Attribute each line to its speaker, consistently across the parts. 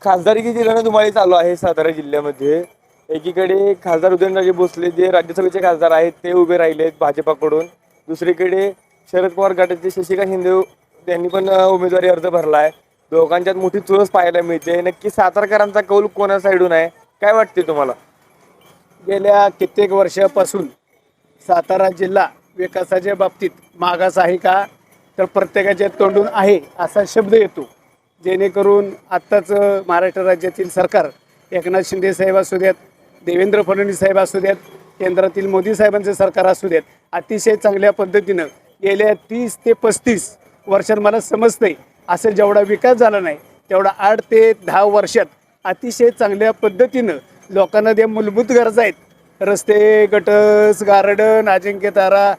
Speaker 1: खासदारकीची रणधुमाळी चालू आहे सातारा जिल्ह्यामध्ये. एकीकडे खासदार उदयनराजे भोसले जे राज्यसभेचे खासदार आहेत ते उभे राहिले आहेत भाजपाकडून. दुसरीकडे शरद पवार गटाचे शशिकांत शिंदे त्यांनी पण उमेदवारी अर्ज भरला आहे. दोघांच्यात मोठी चुरस पाहायला मिळते. नक्की सातारकरांचा कौल कोणा साईडून आहे काय वाटते तुम्हाला?
Speaker 2: गेल्या कित्येक वर्षापासून सातारा जिल्हा विकासाच्या बाबतीत मागास आहे का, तर प्रत्येकाच्या तोंडून आहे असा शब्द येतो. जेणेकरून आत्ताच महाराष्ट्र राज्यातील सरकार एकनाथ शिंदे साहेब असू द्यात, देवेंद्र फडणवीस साहेब असू द्यात, केंद्रातील मोदी साहेबांचे सरकार असू द्यात, अतिशय चांगल्या पद्धतीनं गेल्या 30 ते 35 वर्षात मला समजतंय असं जेवढा विकास झाला नाही तेवढा 8 ते 10 वर्षात अतिशय चांगल्या पद्धतीनं लोकांना ज्या मूलभूत गरजा आहेत, रस्ते, गटर्स, गार्डन, अजिंक्य तारा,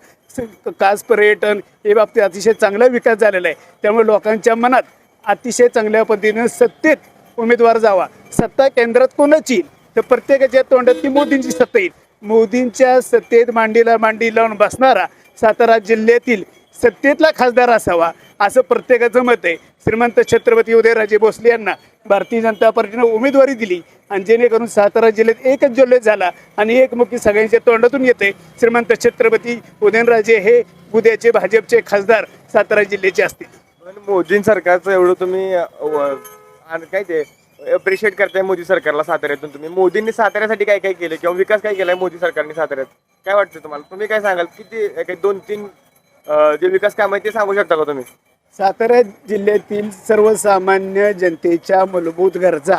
Speaker 2: कास पर्यटन, हे बाबतीत अतिशय चांगला विकास झालेला आहे. त्यामुळे लोकांच्या मनात अतिशय चांगल्या पद्धतीनं सत्तेत उमेदवार जावा. सत्ता केंद्रात कोणाची येईल तर प्रत्येकाच्या तोंडात ती मोदींची सत्ता येईल. मोदींच्या सत्तेत मांडीला मांडी लावून बसणारा सातारा जिल्ह्यातील सत्तेतला खासदार असावा असं प्रत्येकाचं मत आहे. श्रीमंत छत्रपती उदयनराजे भोसले यांना भारतीय जनता पार्टीनं उमेदवारी दिली आणि जेणेकरून सातारा जिल्ह्यात एकच जल्लोष झाला आणि एकमुखी सगळ्यांच्या तोंडातून येते श्रीमंत छत्रपती उदयनराजे हे उद्याचे भाजपचे खासदार सातारा जिल्ह्याचे असतील.
Speaker 1: पण मोदी सरकारचं एवढं तुम्ही काय ते अप्रिशिएट करताय मोदी सरकारला साताऱ्यातून. तुम्ही मोदींनी साताऱ्यासाठी काय काय केलं किंवा विकास काय केलाय मोदी सरकारने साताऱ्यात काय वाटतं तुम्हाला? तुम्ही काय सांगाल? किती काही 2-3 जे विकास काम आहे ते सांगू शकता का तुम्ही?
Speaker 2: सातारा जिल्ह्यातील सर्वसामान्य जनतेच्या मूलभूत गरजा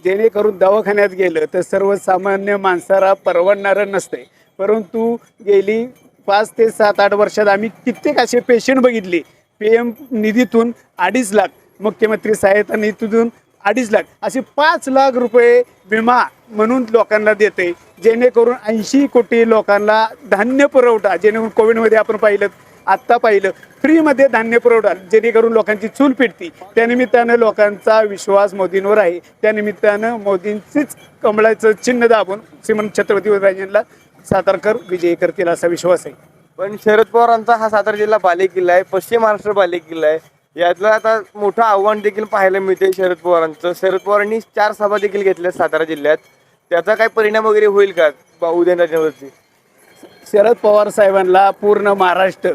Speaker 2: जेणेकरून दवाखान्यात गेलं तर सर्वसामान्य माणसाला परवडणारं नसते. परंतु गेली 5 ते 7-8 वर्षात आम्ही कित्येक असे पेशंट बघितले. PM निधीतून 2.5 लाख, मुख्यमंत्री सहायता निधीतून 2.5 लाख, असे 5 लाख रुपये विमा म्हणून लोकांना देते. जेणेकरून 80 कोटी लोकांना धान्य पुरवठा, जेणेकरून कोविडमध्ये आपण आत्ता पाहिलं फ्रीमध्ये धान्य पुरवठा, जेणेकरून लोकांची चूल पेटती. त्यानिमित्तानं लोकांचा विश्वास मोदींवर आहे. त्यानिमित्तानं मोदींचीच कमळाचं चिन्ह दाबून श्रीमंत छत्रपती उदयनराजेंना सातारकर विजयी करतील असा विश्वास आहे.
Speaker 1: पण शरद पवारांचा हा सातारा जिल्हा बालेकिल्ला आहे, पश्चिम महाराष्ट्र बालेकिल्ला आहे. यातलं आता मोठं आव्हान देखील पाहायला मिळते शरद पवारांचं. शरद पवारांनी 4 सभा देखील घेतल्या सातारा जिल्ह्यात. त्याचा काय परिणाम वगैरे होईल का उदयनराजेंवरती?
Speaker 2: शरद पवार साहेबांना पूर्ण महाराष्ट्र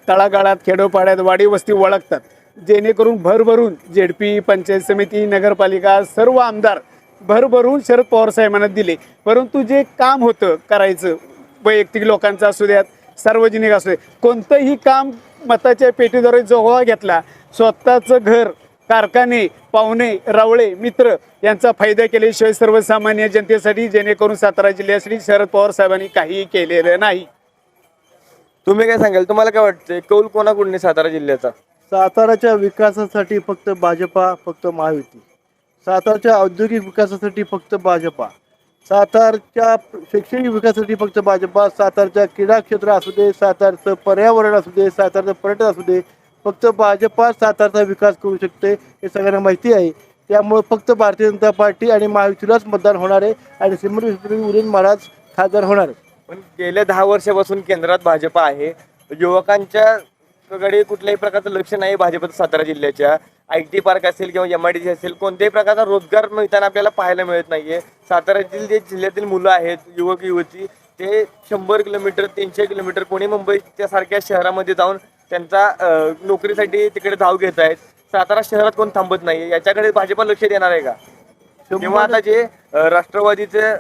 Speaker 2: तळागाळात, खेडोपाड्यात, वाडी वस्ती ओळखतात. जेणेकरून भरभरून ZP, पंचायत समिती, नगरपालिका सर्व आमदार भरभरून शरद पवार साहेबांना दिले. परंतु जे काम होतं करायचं, वैयक्तिक लोकांचं असू द्यात, सार्वजनिक असू द्यात, कोणतंही काम मताच्या पेटीद्वारे जोगवा घेतला. स्वतःचं घर, कारखाने, पाहुणे, रावळे, मित्र यांचा फायदा केल्याशिवाय सर्वसामान्य जनतेसाठी जेणेकरून सातारा जिल्ह्यासाठी शरद पवार साहेबांनी काहीही केलेलं नाही.
Speaker 1: तुम्ही काय सांगाल? तुम्हाला काय वाटतंय कौल कोणाकडून सातारा जिल्ह्याचा?
Speaker 3: साताराच्या विकासासाठी फक्त भाजपा, फक्त महायुती. सातारच्या औद्योगिक विकासासाठी फक्त भाजपा. सातारच्या शैक्षणिक विकासासाठी फक्त भाजपा. सातारच्या क्रीडा क्षेत्र असू दे, सातारचं पर्यावरण असू दे, सातारचं पर्यटन असू दे, फक्त भाजपा सातारचा विकास करू शकते हे सगळ्यांना माहिती आहे. त्यामुळे फक्त भारतीय जनता पार्टी आणि महायुतीलाच मतदान होणार आहे आणि श्रीमंत उदयन महाराज खासदार होणार आहे.
Speaker 1: पण गेल्या 10 वर्षापासून केंद्रात भाजपा आहे. युवकांच्याकडे कुठल्याही प्रकारचं लक्ष नाही भाजपचं सातारा जिल्ह्याच्या. IT पार्क असेल किंवा MIDC असेल, कोणत्याही प्रकारचा रोजगार मिळताना आपल्याला पाहायला मिळत नाहीये. साताऱ्यातील जे जिल्ह्यातील मुलं आहेत, युवक युवती, ते 100 किलोमीटर 300 किलोमीटर पुणे मुंबईच्या सारख्या शहरामध्ये जाऊन त्यांचा नोकरीसाठी तिकडे धाव घेत आहेत. सातारा शहरात कोण थांबत नाही. याच्याकडे भाजपा लक्ष देणार आहे का? किंवा आता जे राष्ट्रवादीचे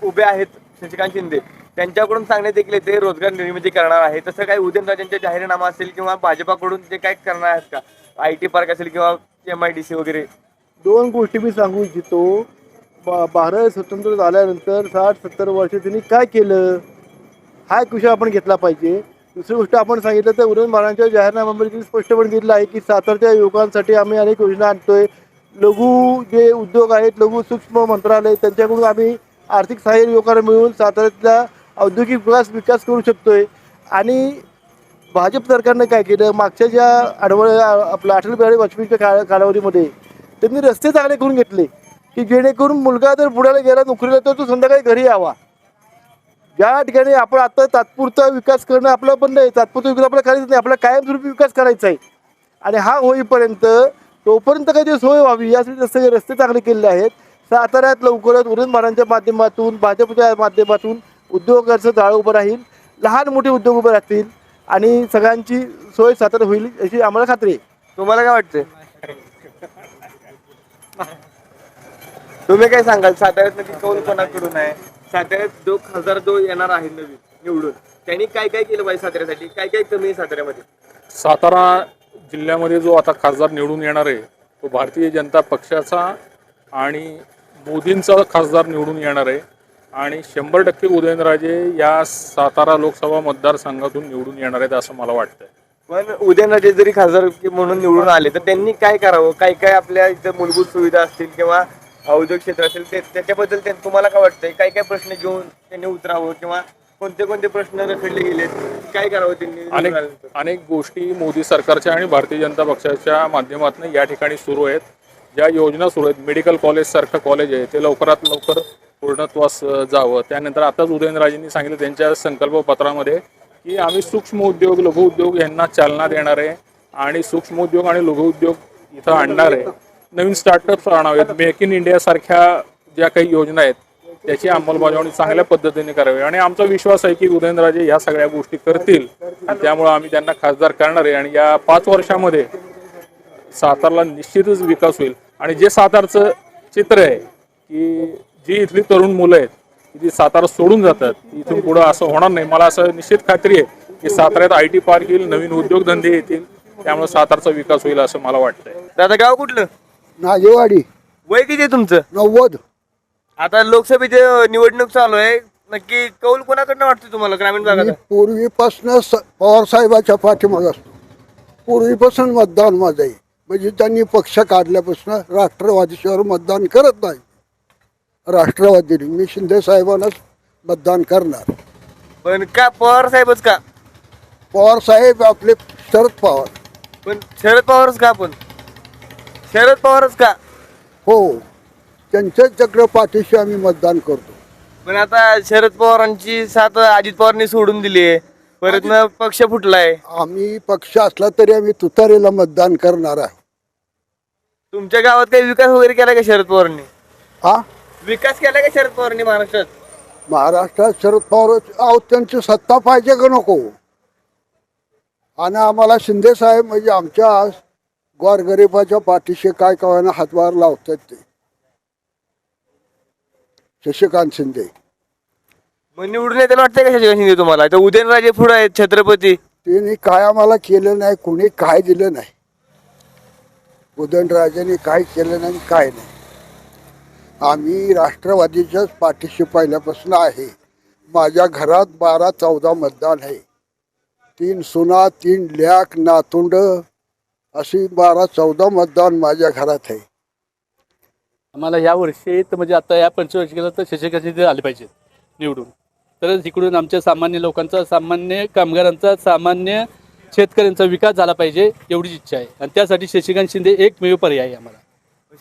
Speaker 1: उभे आहेत शशिकांत शिंदे, त्यांच्याकडून सांगण्यात देखील येते रोजगार निर्मिती करणार आहे. तसं काही उदयनराजेंचा जाहीरनामा असेल किंवा भाजपाकडून ते काय करणार आहेत का? IT पार्क असेल किंवा MIDC वगैरे.
Speaker 3: 2 गोष्टी मी सांगू इच्छितो. भारत स्वतंत्र झाल्यानंतर 60-70 वर्ष त्यांनी काय केलं हा एक विषय आपण घेतला पाहिजे. दुसरी गोष्ट आपण सांगितलं तर उदयन महाराजांच्या जाहीरनाम्यामध्ये स्पष्टपणे दिलेलं आहे की सातारच्या युवकांसाठी आम्ही अनेक योजना आणतोय. लघु जे उद्योग आहेत, लघु सूक्ष्म मंत्रालय, त्यांच्याकडून आम्ही आर्थिक सहाय्य युवकांना मिळून साताऱ्यातला औद्योगिक विकास करू शकतोय. आणि भाजप सरकारनं काय केलं, मागच्या ज्या आपलं अटल बिहारी वाजपेयीच्या कालावधीमध्ये त्यांनी रस्ते चांगले करून घेतले की जेणेकरून मुलगा जर पुण्याला गेला नोकरीला तर तो संध्याकाळी घरी यावा. ज्या ठिकाणी आपण आता तात्पुरता विकास करणं आपलं पण नाही, तात्पुरता विकास आपला करायचं नाही, आपला कायमस्वरूपी विकास करायचा आहे. आणि हा होईपर्यंत तोपर्यंत काही ते सोय व्हावी यासाठी सगळे रस्ते चांगले केलेले आहेत. साताऱ्यात लवकरच उरणमारांच्या माध्यमातून भाजपच्या माध्यमातून उद्योगाचं जाळं उभं राहील, लहान मोठे उद्योग उभे राहतील आणि सगळ्यांची सोय सातारा होईल याची आम्हाला खात्री आहे.
Speaker 1: तुम्हाला काय वाटतंय? तुम्ही काय सांगाल? साताऱ्यात नक्की कौल कोणाकडून आहे? साताऱ्यात जो खासदार जो येणार आहे नवीन निवडून, त्यांनी काय काय केलं पाहिजे साताऱ्यासाठी? काय काय कमी आहे साताऱ्यामध्ये?
Speaker 4: सातारा जिल्ह्यामध्ये जो आता खासदार निवडून येणार आहे तो भारतीय जनता पक्षाचा आणि मोदींचा खासदार निवडून येणार आहे आणि 100% उदयनराजे या सातारा लोकसभा मतदारसंघातून निवडून येणार आहेत असं मला वाटतंय.
Speaker 1: पण उदयनराजे जरी खासदार म्हणून निवडून आले तर त्यांनी काय करावं? काय काय आपल्या इथं मूलभूत सुविधा असतील किंवा औद्योगिक क्षेत्र असेल त्याच्याबद्दल तुम्हाला काय वाटतंय? काय काय प्रश्न घेऊन त्यांनी उतरावं किंवा कोणते कोणते प्रश्न रखडले गेलेत, काय करावं त्यांनी निवडून आल्यानंतर?
Speaker 4: अनेक गोष्टी मोदी सरकारच्या आणि भारतीय जनता पक्षाच्या माध्यमातून या ठिकाणी सुरू आहेत. ज्या योजना सुरू आहेत, मेडिकल कॉलेज सारखं कॉलेज आहे ते लवकरात लवकर पूर्णत्वास जावं. त्यानंतर आताच उदयनराजेंनी सांगितलं त्यांच्या संकल्पपत्रामध्ये की आम्ही सूक्ष्म उद्योग लघु उद्योग यांना चालना देणार आहे आणि सूक्ष्म उद्योग आणि लघु उद्योग इथं आणणार आहे. नवीन स्टार्टअप्स आणावेत. मेक इन इंडिया सारख्या ज्या काही योजना आहेत त्याची अंमलबजावणी चांगल्या पद्धतीने करावी आणि आमचा विश्वास आहे की उदयनराजे ह्या सगळ्या गोष्टी करतील आणि त्यामुळे आम्ही त्यांना खासदार करणार आहे आणि या 5 वर्षामध्ये सातारला निश्चितच विकास होईल. आणि जे सातारचं चित्र आहे की जी इथली तरुण मुलं आहेत ती सातारा सोडून जातात, इथून पुढं असं होणार नाही. मला असं निश्चित खात्री आहे की साताऱ्यात IT पार्क येईल, नवीन उद्योगधंदे येतील, त्यामुळे सातारचा विकास होईल असं मला वाटतंय.
Speaker 1: दादा गाव कुठलं?
Speaker 3: नागेवाडी
Speaker 1: वय किती आहे तुमचं?
Speaker 3: 90.
Speaker 1: आता लोकसभेची निवडणूक चालू आहे, नक्की कौल कोणाकडनं वाटतं तुम्हाला ग्रामीण भागात?
Speaker 5: पूर्वीपासून पवार साहेबाच्या पाठीमागे असतो. पूर्वीपासून मतदान माझं आहे. म्हणजे त्यांनी पक्ष काढल्यापासून राष्ट्रवादीशिवाय मतदान करत नाही. राष्ट्रवादीने मी शिंदे साहेबांनाच मतदान करणार.
Speaker 1: पण का पवार साहेबच का?
Speaker 5: पवार साहेब आपले शरद पवार.
Speaker 1: पण शरद पवारच का? पण शरद पवारच का?
Speaker 5: हो, त्यांच्याच चक्र पाठीशी आम्ही मतदान करतो.
Speaker 1: पण आता शरद पवारांची साथ अजित पवारांनी सोडून दिली आहे, परत न पक्ष फुटलाय.
Speaker 5: आम्ही पक्ष असला तरी आम्ही तुतारीला मतदान करणार आहे.
Speaker 1: तुमच्या गावात काही विकास वगैरे केला का शरद पवारांनी?
Speaker 5: हा,
Speaker 1: विकास केला का शरद पवारांनी महाराष्ट्रात?
Speaker 5: महाराष्ट्रात शरद पवार अहो त्यांची सत्ता पाहिजे का नको? आणि आम्हाला शिंदे साहेब म्हणजे आमच्या गोरगरिबाच्या पाठीशी काय कळना हातभार लावतात ते शशिकांत शिंदे.
Speaker 1: मग निवडून येताना वाटतंय का शशिकांत शिंदे तुम्हाला? तर उदयनराजे पुढे आहेत छत्रपती.
Speaker 5: त्यांनी काय आम्हाला केलं नाही, कोणी काय दिलं नाही. उदयनराजेंनी काय केलं नाही, काय नाही. आम्ही राष्ट्रवादीच्याच पाठीशी पहिल्यापासून आहे. माझ्या घरात 12-14 मतदान आहे. 3 सुना, 3 लेक, नातुंड अशी 12-14 मतदान माझ्या घरात आहे.
Speaker 6: आम्हाला या वर्षी तर म्हणजे आता या पंचवार्षिकेला तर शशिकांत शिंदे आले पाहिजेत निवडून. तरच इकडून आमच्या सामान्य लोकांचा, सामान्य कामगारांचा, सामान्य शेतकऱ्यांचा विकास झाला पाहिजे एवढीच इच्छा आहे. आणि त्यासाठी शशिकांत शिंदे एकमेव पर्याय आहे आम्हाला.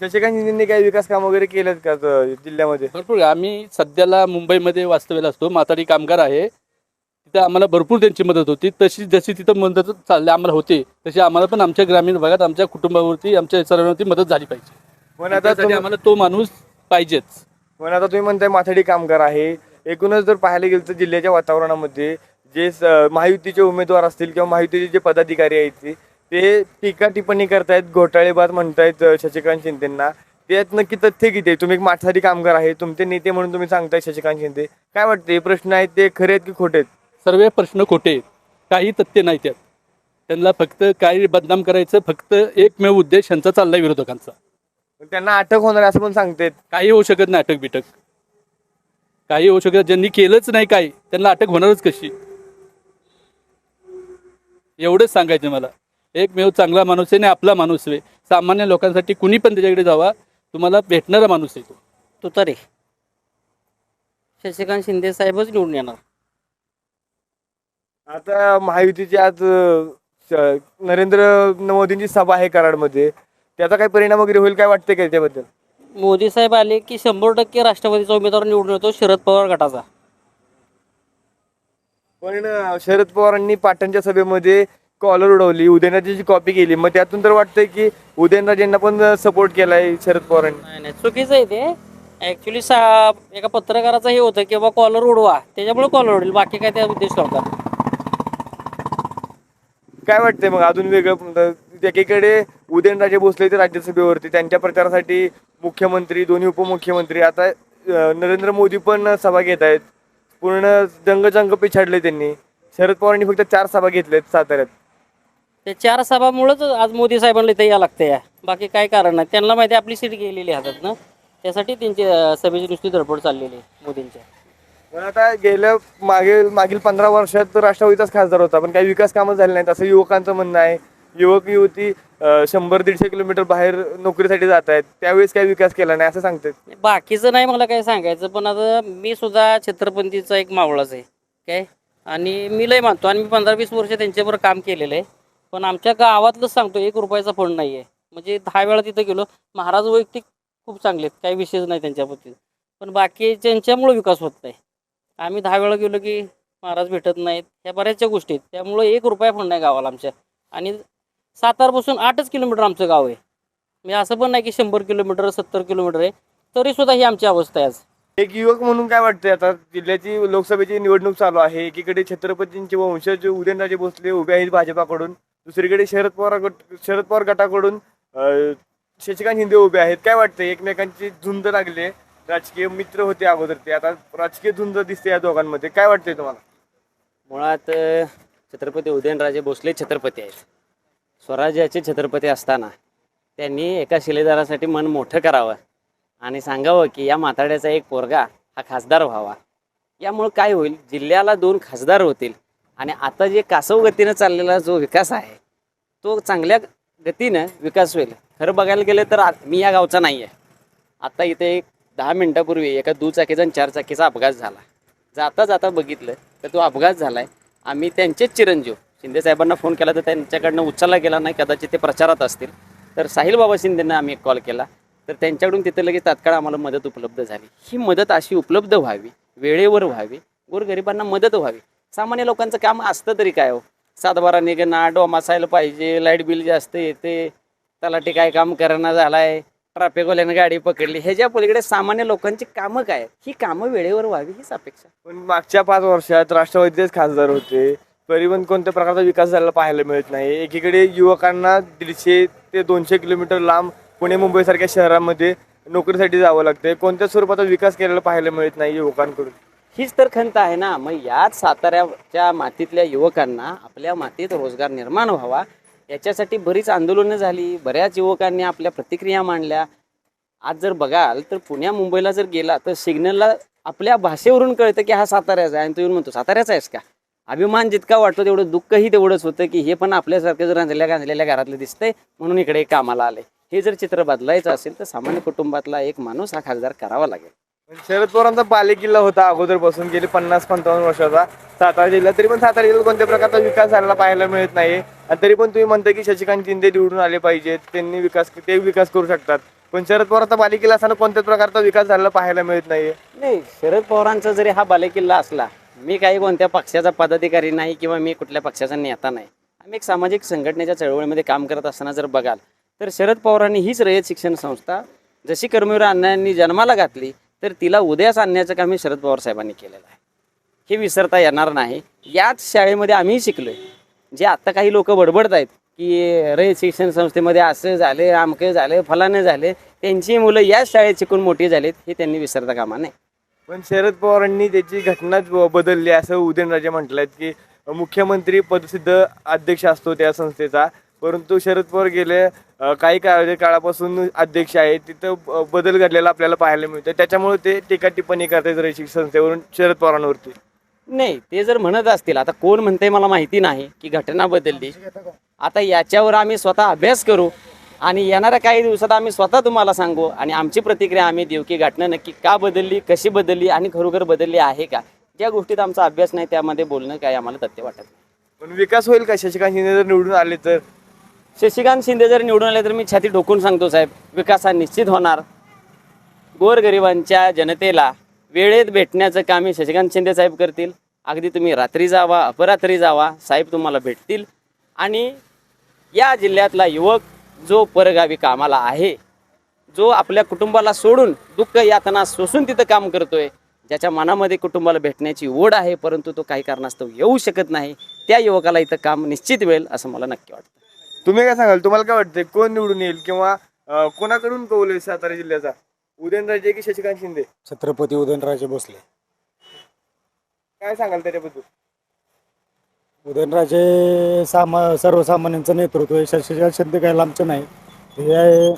Speaker 1: शशिकांत शिंदेनी काही विकास काम वगैरे केलेत का जिल्ह्यामध्ये?
Speaker 6: भरपूर. आम्ही सध्याला मुंबईमध्ये वास्तव्याला असतो. माथाडी कामगार आहे, तिथं आम्हाला भरपूर त्यांची मदत होती. तशी जशी तिथं मदत चालली आम्हाला होते तशी आम्हाला पण आमच्या ग्रामीण भागात आमच्या कुटुंबावरती, आमच्या सर्वांवरती मदत झाली पाहिजे.
Speaker 1: पण आता
Speaker 6: आम्हाला तो माणूस पाहिजेच.
Speaker 1: पण आता तुम्ही म्हणताय माथाडी कामगार आहे. एकूणच जर पाहायला गेलं तर जिल्ह्याच्या वातावरणामध्ये जे महायुतीचे उमेदवार असतील किंवा महायुतीचे जे पदाधिकारी आहेत ते टीका टिप्पणी करतायत, घोटाळेबाज म्हणतायत शशिकांत शिंदेंना. त्यात नक्की तथ्य किती आहे? तुम्ही एक माथाडी कामगार आहे, तुमचे नेते म्हणून तुम्ही सांगताय शशिकांत शिंदे. काय वाटतं, हे प्रश्न आहेत ते खरे आहेत की खोटे आहेत?
Speaker 6: सर्व प्रश्न खोटे आहेत, काही तथ्य नाही त्यात. त्यांना फक्त काही बदनाम करायचं, फक्त एकमेव उद्देश यांचा चाललाय विरोधकांचा.
Speaker 1: त्यांना अटक होणार असं पण सांगतायत.
Speaker 6: काही होऊ शकत नाही अटक बिटक, काही होऊ शकत. ज्यांनी केलंच नाही काही त्यांना अटक होणारच कशी? एवढंच सांगायचं मला. एकमेव चांगला माणूस आहे आणि आपला माणूस आहे. सामान्य लोकांसाठी कुणी पण त्याच्याकडे जावा, तुम्हाला भेटणारा माणूस आहे तो.
Speaker 7: तुतारे शशिकांत शिंदे साहेबच निवडून येणार.
Speaker 1: आता महायुतीची आज नरेंद्र मोदींची सभा आहे कराडमध्ये, त्याचा काही परिणाम वगैरे होईल काय वाटतंय का त्याबद्दल?
Speaker 7: मोदी साहेब आले की 100% राष्ट्रवादीचा उमेदवार निवडून येतो, शरद पवार गटाचा.
Speaker 1: पण शरद पवारांनी पाटणच्या सभेमध्ये कॉलर उडवली, उदयनराजेची कॉपी केली, मग त्यातून तर वाटतंय की उदयनराजेंना पण सपोर्ट केलाय शरद पवारांनी.
Speaker 7: नाही नाही, चुकीचं आहे ते. ॲक्च्युली एका पत्रकाराचं हे होतं की बाबा कॉलर उडवा, त्याच्यामुळे कॉलर उडेल, बाकी काय त्या उद्देश नव्हता.
Speaker 1: काय वाटतंय मग अजून वेगळं? एकीकडे उदयनराजे भोसले ते राज्यसभेवरती, त्यांच्या प्रचारासाठी मुख्यमंत्री, दोन्ही उपमुख्यमंत्री, आता नरेंद्र मोदी पण सभा घेत आहेत. पूर्ण जंग पिछाडले त्यांनी. शरद पवारांनी फक्त 4 सभा घेतल्यात साताऱ्यात.
Speaker 7: ते 4 सभामुळंच आज मोदी साहेबांना इथे यावं लागतं या, बाकी काय कारण नाही. त्यांना माहिती आहे आपली सीट गेलेली हातात ना, त्यासाठी त्यांची सभेची नुसती धडपड चाललेली आहे मोदींच्या.
Speaker 1: पण आता मागील 15 वर्षात राष्ट्रवादीचाच खासदार होता, पण काही विकास कामं झाले नाहीत असं युवकांचं म्हणणं आहे. युवक युवती 100-150 किलोमीटर बाहेर नोकरीसाठी जात आहेत, त्यावेळेस काही विकास केला नाही असं सांगतात.
Speaker 7: बाकीचं नाही मला काय सांगायचं, पण आता मी सुद्धा छत्रपतीचा एक मावळाच आहे काय, आणि मी लय मानतो, आणि मी 15-20 वर्ष त्यांच्याबरोबर काम केलेलं आहे. पण आमच्या गावातलंच सांगतो, 1 रुपयाचा फंड नाही आहे. म्हणजे 10 वेळा तिथं गेलो. महाराज वैयक्तिक खूप चांगले आहेत, काही विषयच नाही त्यांच्याबद्दल, पण बाकी त्यांच्यामुळं विकास होत नाही. आम्ही 10 वेळा गेलो की महाराज भेटत नाहीत, ह्या बऱ्याचशा गोष्टी आहेत. त्यामुळं 1 रुपया फंड नाही गावाला आमच्या. आणि सातारपासून 8च किलोमीटर आमचं गाव आहे. म्हणजे असं पण नाही की 100 किलोमीटर 70 किलोमीटर आहे, तरीसुद्धा ही आमची अवस्था आहे आज.
Speaker 1: एक युवक म्हणून काय वाटतंय, आता जिल्ह्याची लोकसभेची निवडणूक चालू आहे, एकीकडे छत्रपतींचे वंशज उदयनराजे भोसले उभे आहेत भाजपाकडून, दुसरीकडे शरद पवार गटाकडून शशिकांत शिंदे उभे आहेत. काय वाटतंय, एकमेकांची झुंज लागली, राजकीय मित्र होते अगोदर, ते आता राजकीय झुंज दिसते या दोघांमध्ये, काय वाटतंय तुम्हाला?
Speaker 8: मुळात छत्रपती उदयनराजे भोसले छत्रपती आहेत. स्वराज्याचे छत्रपती असताना त्यांनी एका शिलेदारासाठी मन मोठं करावं आणि सांगावं की या म्हाताड्याचा एक पोरगा हा खासदार व्हावा. यामुळं काय होईल, जिल्ह्याला 2 खासदार होतील आणि आता जे कासव गतीनं चाललेला जो विकास आहे तो चांगल्या गतीनं विकास होईल. खरं बघायला गेलं तर मी या गावचा नाही आहे. आता इथे एक 10 मिनटापूर्वी एका दुचाकीचा आणि 4 चाकीचा अपघात झाला. जाता जाता बघितलं तर तो अपघात झाला आहे. आम्ही त्यांचेच चिरंजीव शिंदे साहेबांना फोन केला तर त्यांच्याकडनं उचलला गेला नाही, कदाचित ते प्रचारात असतील. तर साहिल बाबा शिंदेंना आम्ही एक कॉल केला, तर त्यांच्याकडून तिथे लगेच तात्काळ आम्हाला मदत उपलब्ध झाली. ही मदत अशी उपलब्ध व्हावी, वेळेवर व्हावी, गोरगरिबांना मदत व्हावी. सामान्य लोकांचं काम असतं तरी काय हो, 7-12 निघणं, डोमासायला पाहिजे, लाईट बिल जास्त येते, तलाठी काय काम करणं झालाय, ट्रॅफिकवाल्यानं गाडी पकडली, ह्याच्या पलीकडे सामान्य लोकांची कामं काय, ही कामं वेळेवर व्हावी हीच अपेक्षा.
Speaker 1: पण मागच्या 5 वर्षात राष्ट्रवादीचेच खासदार होते, तरी पण कोणत्या प्रकारचा विकास झालेला पाहायला मिळत नाही. एकीकडे युवकांना 150 ते 200 किलोमीटर लांब पुणे मुंबईसारख्या शहरामध्ये नोकरीसाठी जावं लागते, कोणत्या स्वरूपाचा विकास केलेला पाहायला मिळत नाही युवकांकडून.
Speaker 8: हीच तर खंत आहे ना. मग याच साताऱ्याच्या मातीतल्या युवकांना आपल्या मातीत रोजगार निर्माण व्हावा याच्यासाठी बरीच आंदोलनं झाली, बऱ्याच युवकांनी आपल्या प्रतिक्रिया मांडल्या. आज जर बघाल तर पुण्या मुंबईला जर गेला तर सिग्नलला आपल्या भाषेवरून कळतं की हा साताऱ्याचा आहे, आणि तो येऊन म्हणतो साताऱ्याचा आहेस का. अभिमान जितका वाटतो तेवढं दुःखही तेवढंच होतं की हे पण आपल्यासारखं जर गांजलेल्या घरातलं दिसतंय म्हणून इकडे कामाला आले. हे जर चित्र बदलायचं असेल तर सामान्य कुटुंबातला एक माणूस हा खासदार करावा लागेल.
Speaker 1: शरद पवारांचा बालेकिल्ला होता अगोदरपासून, गेले 50-55 वर्षाचा सातारा जिल्हा, तरी पण सातारा जिल्ह्यात कोणत्या प्रकारचा विकास झालेला पाहायला मिळत नाही. आणि तरी पण तुम्ही म्हणता की शशिकांत शिंदे निवडून आले पाहिजेत, त्यांनी विकास करू शकतात, पण शरद पवारांचा बालेकिल्ला असताना कोणत्याच प्रकारचा विकास झालेला पाहायला मिळत नाहीये.
Speaker 8: नाही, शरद पवारांचा जरी हा बालेकिल्ला असला, मी काही कोणत्या पक्षाचा पदाधिकारी नाही किंवा मी कुठल्या पक्षाचा नेता नाही. आम्ही एक सामाजिक संघटनेच्या चळवळीमध्ये काम करत असताना जर बघाल तर शरद पवारांनी हीच रयत शिक्षण संस्था जशी कर्मवीर अण्णांनी जन्माला घातली तर तिला उदयास आणण्याचं काम हे शरद पवार साहेबांनी केलेलं आहे. हे विसरता येणार नाही. याच शाळेमध्ये आम्ही शिकलोय. जे आत्ता काही लोक बडबडत आहेत की रयत शिक्षण संस्थेमध्ये असं झाले, आमकं झालं, फलानं झाले, त्यांची मुलं याच शाळेत शिकून मोठी झालीत, हे त्यांनी विसरता कामा नये.
Speaker 1: पण शरद पवारांनी त्याची घटनाच बदलली असं उदयनराजे म्हटलंय की मुख्यमंत्री पदसिद्ध अध्यक्ष असतो त्या संस्थेचा, परंतु शरद पवार गेले काही काळापासून अध्यक्ष आहेत, तिथं बदल घडलेला आपल्याला पाहायला मिळतं. त्याच्यामुळे ते टीका टिप्पणी करतात रयत संस्थेवरून शरद पवारांवरती.
Speaker 8: नाही, ते जर म्हणत असतील, आता कोण म्हणते मला माहिती नाही की घटना बदलली. आता याच्यावर आम्ही स्वतः अभ्यास करू आणि येणाऱ्या काही दिवसात आम्ही स्वतः तुम्हाला सांगू आणि आमची प्रतिक्रिया आम्ही देऊ की घटना नक्की का बदलली, कशी बदलली आणि खरोखर बदलली आहे का. ज्या गोष्टीत आमचा अभ्यास नाही त्यामध्ये बोलणं काय आम्हाला तथ्य वाटत नाही.
Speaker 1: पण विकास होईल का शशिकांत शिंदे जर निवडून आले तर?
Speaker 8: शशिकांत शिंदे जर निवडून आले तर मी छाती ठोकून सांगतो साहेब, विकास हा निश्चित होणार. गोरगरिबांच्या जनतेला वेळेत भेटण्याचं काम हे शशिकांत शिंदे साहेब करतील. अगदी तुम्ही रात्री जावा, अपरात्री जावा, साहेब तुम्हाला भेटतील आणि या जिल्ह्यातला युवक जो परगावी कामाला आहे, जो आपल्या कुटुंबाला सोडून दुःख यातना सोसून तिथं काम करतोय, ज्याच्या मनामध्ये कुटुंबाला भेटण्याची ओढ आहे परंतु तो काही कारणास्तव येऊ शकत नाही, त्या युवकाला इथं काम निश्चित मिळेल असं मला नक्की वाटतं.
Speaker 1: तुम्ही काय सांगाल, तुम्हाला काय वाटतंय कोण निवडून येईल किंवा कोणाकडून कौल आहे सातारा जिल्ह्याचा, उदयनराजे की शशिकांत शिंदे?
Speaker 2: छत्रपती उदयनराजे भोसले.
Speaker 1: काय सांगाल त्याच्याबद्दल?
Speaker 2: उदयनराजे सर्वसामान्यांचं नेतृत्व आहे. शशिकांत शिंदे काय लांबचे नाही, हे आहे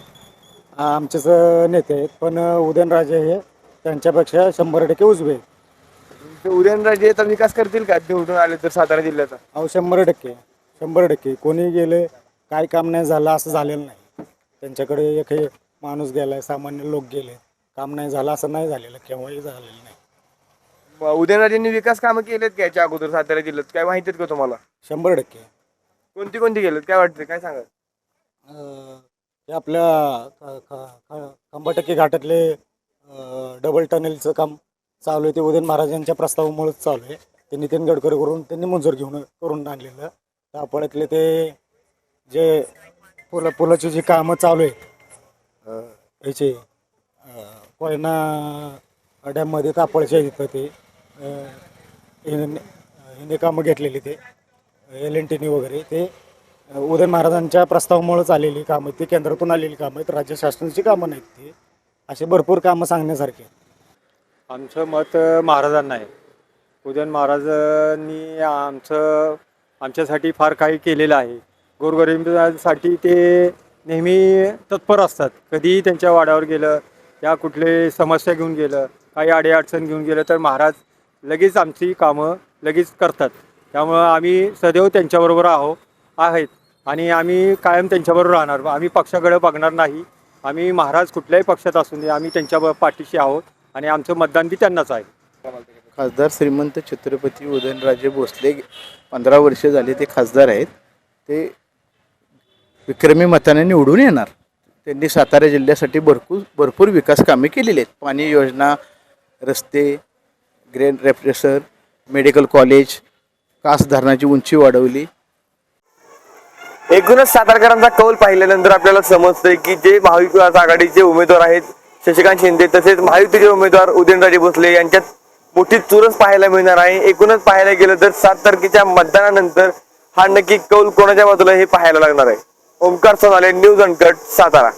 Speaker 2: आमचेच नेते आहेत, पण उदयनराजे हे त्यांच्यापेक्षा 100% उजवे आहेत.
Speaker 1: ते उदयनराजे तर विकास करतील का निवडून आले तर सातारा जिल्ह्याचा?
Speaker 2: अहो 100% कोणी गेले, काय काम नाही झालं असं झालेलं नाही. त्यांच्याकडे एक हे माणूस गेलाय, सामान्य लोक गेले, काम नाही झालं असं नाही झालेलं, केव्हाही झालेलं नाही.
Speaker 1: उदयनराजेंनी विकास कामं केलेत का याच्या अगोदर सातारा जिल्ह्यात, काय माहिती का तुम्हाला?
Speaker 2: 100%.
Speaker 1: कोणती कोणती केलेत काय वाटतं, काय सांगाल?
Speaker 2: हे आपल्या खंबाटकी घाटातले डबल टनेलचं काम चालू आहे, ते उदयन महाराजांच्या प्रस्तावामुळेच चालू आहे. ते नितीन गडकरी करून त्यांनी मंजूर करून आणलेलं. तापळ्यातले ते जे पुलाची जी कामं चालू आहे ह्याचे कोयना डॅममध्ये तापळच्या इथं ते हिने कामं घेतलेली, ते LNTने वगैरे, ते उदयन महाराजांच्या प्रस्तावामुळेच आलेली कामं आहेत, ती केंद्रातून आलेली कामं आहेत, राज्य शासनाची कामं नाहीत. ती असे भरपूर कामं सांगण्यासारखी आहेत.
Speaker 9: आमचं मत महाराजांना आहे. उदयन महाराजांनी आमच्यासाठी फार काही केलेलं आहे. गोरगरिबांसाठी ते नेहमी तत्पर असतात. कधीही त्यांच्या वाड्यावर गेलं, त्या कुठले समस्या घेऊन गेलं, काही अडीअडचण घेऊन गेलं तर महाराज लगेच आमची कामं लगेच करतात. त्यामुळं आम्ही सदैव त्यांच्याबरोबर आहेत आणि आम्ही कायम त्यांच्याबरोबर राहणार. आम्ही पक्षाकडे बघणार नाही. आम्ही महाराज कुठल्याही पक्षात असून दे, आम्ही त्यांच्या पाठीशी आहोत आणि आमचं मतदान बी त्यांनाच आहे.
Speaker 3: खासदार श्रीमंत छत्रपती उदयनराजे भोसले 15 वर्ष झाले ते खासदार आहेत. ते विक्रमी मताने निवडून येणार. त्यांनी सातारा जिल्ह्यासाठी भरपूर विकास कामे केलेली आहेत. पाणी योजना, रस्ते, ग्रेन रेफ्रेशर, मेडिकल कॉलेज, कास धरणाची उंची वाढवली.
Speaker 1: एकूणच सातारकरांचा कौल पाहिल्यानंतर आपल्याला समजतंय की जे महाविकास आघाडीचे उमेदवार आहेत शशिकांत शिंदे तसेच महायुतीचे उमेदवार उदयनराजे भोसले यांच्यात मोठी चुरस पाहायला मिळणार आहे. एकूणच पाहायला गेलं तर 7 तारखेच्या मतदानानंतर हा नक्की कौल कोणाच्या बाजूला हे पाहायला लागणार आहे. ओमकार सोनाले, न्यूज अनकट, सातारा.